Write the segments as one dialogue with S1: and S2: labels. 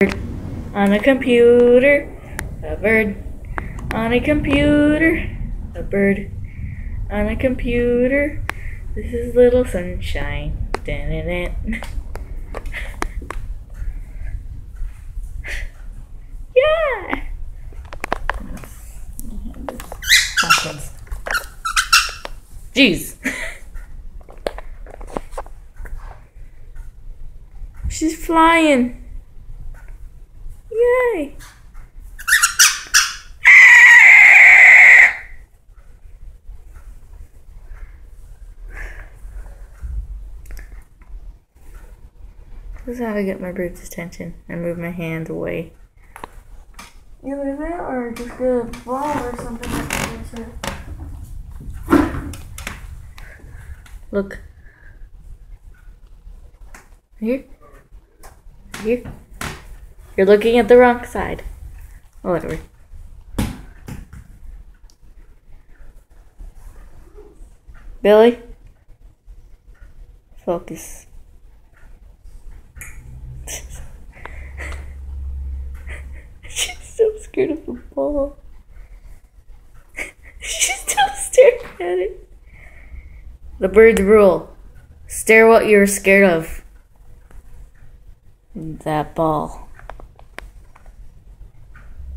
S1: On a computer, a bird. On a computer, a bird. On a computer, this is little sunshine. Dun-dun-dun. Yeah! Jeez. She's flying. Yay! This is how I get my bird's attention. I move my hand away. Either that or just a ball or something like that. Look. Here. Here. You're looking at the wrong side. Oh, whatever. Billy? Focus. She's so scared of the ball. She's still staring at it. The bird's rule. Stare what you're scared of. That ball.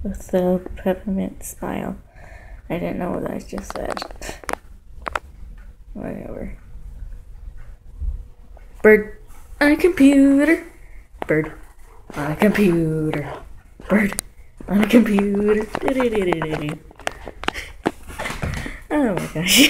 S1: With the peppermint smile. I didn't know what I just said. Whatever. Bird on a computer. Bird on a computer. Bird on a computer. Oh my gosh.